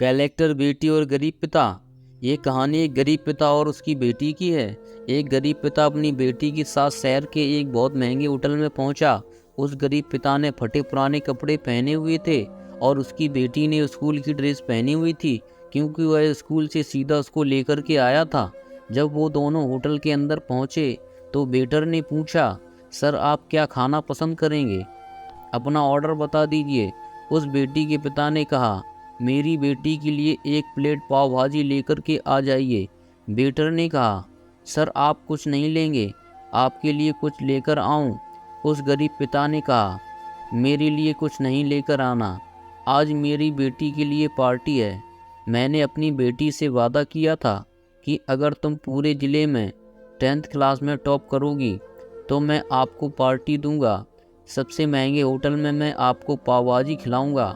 Collector बेटी और गरीब पिता। ये कहानी एक गरीब पिता और उसकी बेटी की है। एक गरीब पिता अपनी बेटी के साथ शहर के एक बहुत महंगे होटल में पहुंचा। उस गरीब पिता ने फटे पुराने कपड़े पहने हुए थे और उसकी बेटी ने स्कूल की ड्रेस पहनी हुई थी, क्योंकि वह स्कूल से सीधा उसको लेकर के आया था। जब वो दोनों होटल के अंदर पहुंचे तो वेटर ने पूछा, सर आप क्या खाना पसंद करेंगे, अपना ऑर्डर बता दीजिए। उस बेटी के पिता ने कहा, मेरी बेटी के लिए एक प्लेट पाव भाजी लेकर के आ जाइए। वेटर ने कहा, सर आप कुछ नहीं लेंगे, आपके लिए कुछ लेकर आऊं? उस गरीब पिता ने कहा, मेरे लिए कुछ नहीं लेकर आना, आज मेरी बेटी के लिए पार्टी है। मैंने अपनी बेटी से वादा किया था कि अगर तुम पूरे ज़िले में 10th क्लास में टॉप करोगी तो मैं आपको पार्टी दूंगा। सबसे महंगे होटल में मैं आपको पाव भाजी खिलाऊंगा।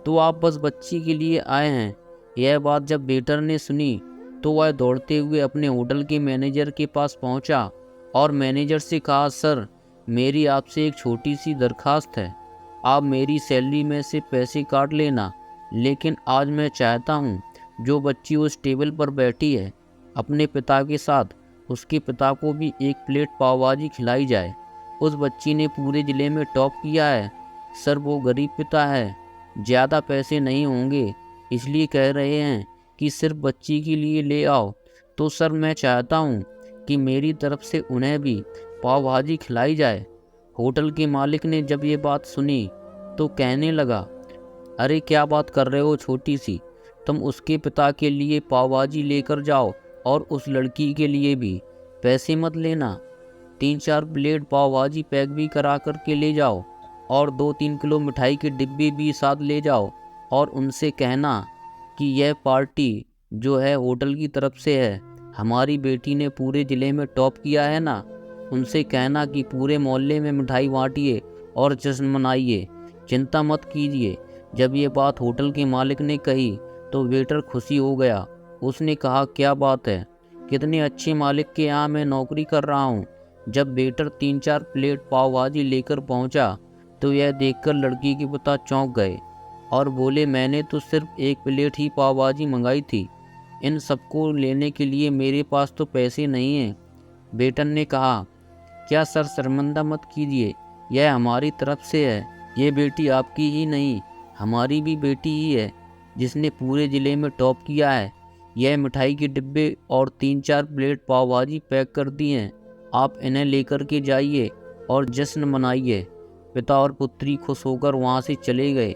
तो आप बस बच्ची के लिए आए हैं। यह बात जब वेटर ने सुनी तो वह दौड़ते हुए अपने होटल के मैनेजर के पास पहुंचा और मैनेजर से कहा, सर मेरी आपसे एक छोटी सी दरखास्त है। आप मेरी सैलरी में से पैसे काट लेना, लेकिन आज मैं चाहता हूं जो बच्ची उस टेबल पर बैठी है अपने पिता के साथ, उसके पिता को भी एक प्लेट पाव भाजी खिलाई जाए। उस बच्ची ने पूरे ज़िले में टॉप किया है। सर वो गरीब पिता है, ज़्यादा पैसे नहीं होंगे, इसलिए कह रहे हैं कि सिर्फ बच्ची के लिए ले आओ। तो सर मैं चाहता हूँ कि मेरी तरफ से उन्हें भी पाव भाजी खिलाई जाए। होटल के मालिक ने जब ये बात सुनी तो कहने लगा, अरे क्या बात कर रहे हो छोटी सी, तुम उसके पिता के लिए पाव भाजी लेकर जाओ और उस लड़की के लिए भी। पैसे मत लेना, 3-4 प्लेट पाव भाजी पैक भी करा कर के ले जाओ और 2-3 किलो मिठाई के डिब्बे भी साथ ले जाओ और उनसे कहना कि यह पार्टी जो है होटल की तरफ से है। हमारी बेटी ने पूरे ज़िले में टॉप किया है ना। उनसे कहना कि पूरे मोहल्ले में मिठाई बांटिए और जश्न मनाइए, चिंता मत कीजिए। जब ये बात होटल के मालिक ने कही तो वेटर खुशी हो गया। उसने कहा, क्या बात है, कितने अच्छे मालिक के यहाँ मैं नौकरी कर रहा हूँ। जब वेटर 3-4 प्लेट पाव भाजी लेकर पहुँचा तो यह देखकर लड़की के पिता चौंक गए और बोले, मैंने तो सिर्फ एक प्लेट ही पाव भाजी मंगाई थी, इन सबको लेने के लिए मेरे पास तो पैसे नहीं हैं। वेटर ने कहा, क्या सर शर्मिंदा मत कीजिए, यह हमारी तरफ से है। ये बेटी आपकी ही नहीं हमारी भी बेटी ही है, जिसने पूरे ज़िले में टॉप किया है। यह मिठाई के डिब्बे और 3-4 प्लेट पाव भाजी पैक कर दी हैं, आप इन्हें लेकर के जाइए और जश्न मनाइए। पिता और पुत्री खुश होकर वहाँ से चले गए।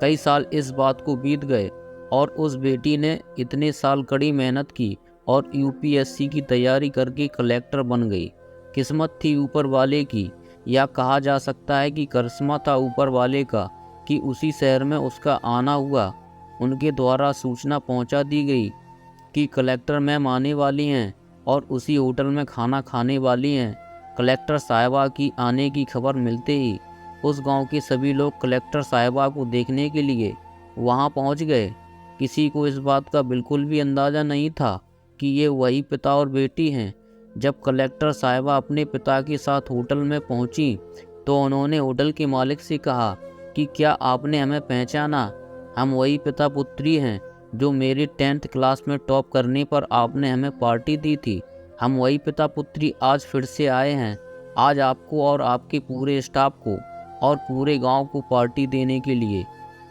कई साल इस बात को बीत गए और उस बेटी ने इतने साल कड़ी मेहनत की और यूपीएससी की तैयारी करके कलेक्टर बन गई। किस्मत थी ऊपर वाले की, या कहा जा सकता है कि करिश्मा था ऊपर वाले का कि उसी शहर में उसका आना हुआ। उनके द्वारा सूचना पहुंचा दी गई कि कलेक्टर मैम आने वाली हैं और उसी होटल में खाना खाने वाली हैं। कलेक्टर साहिबा की आने की खबर मिलते ही उस गांव के सभी लोग कलेक्टर साहिबा को देखने के लिए वहां पहुंच गए। किसी को इस बात का बिल्कुल भी अंदाज़ा नहीं था कि ये वही पिता और बेटी हैं। जब कलेक्टर साहिबा अपने पिता के साथ होटल में पहुंची तो उन्होंने होटल के मालिक से कहा कि क्या आपने हमें पहचाना? हम वही पिता पुत्री हैं जो मेरी 10th क्लास में टॉप करने पर आपने हमें पार्टी दी थी। हम वही पिता पुत्री आज फिर से आए हैं, आज आपको और आपके पूरे स्टाफ को और पूरे गांव को पार्टी देने के लिए।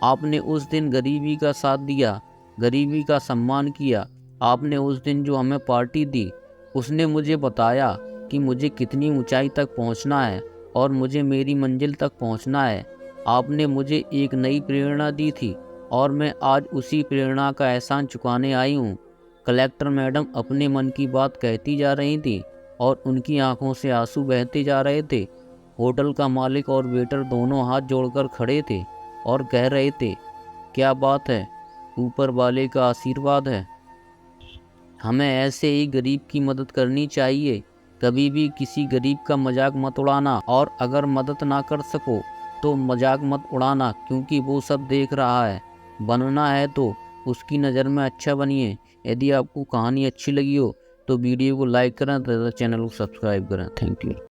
आपने उस दिन गरीबी का साथ दिया, गरीबी का सम्मान किया। आपने उस दिन जो हमें पार्टी दी, उसने मुझे बताया कि मुझे कितनी ऊंचाई तक पहुंचना है और मुझे मेरी मंजिल तक पहुंचना है। आपने मुझे एक नई प्रेरणा दी थी और मैं आज उसी प्रेरणा का एहसान चुकाने आई हूँ। कलेक्टर मैडम अपने मन की बात कहती जा रही थी और उनकी आंखों से आंसू बहते जा रहे थे। होटल का मालिक और वेटर दोनों हाथ जोड़कर खड़े थे और कह रहे थे, क्या बात है, ऊपर वाले का आशीर्वाद है। हमें ऐसे ही गरीब की मदद करनी चाहिए। कभी भी किसी गरीब का मजाक मत उड़ाना, और अगर मदद ना कर सको तो मजाक मत उड़ाना, क्योंकि वो सब देख रहा है। बनना है तो उसकी नज़र में अच्छा बनिए। यदि आपको कहानी अच्छी लगी हो तो वीडियो को लाइक करें तथा चैनल को सब्सक्राइब करें। Thank you.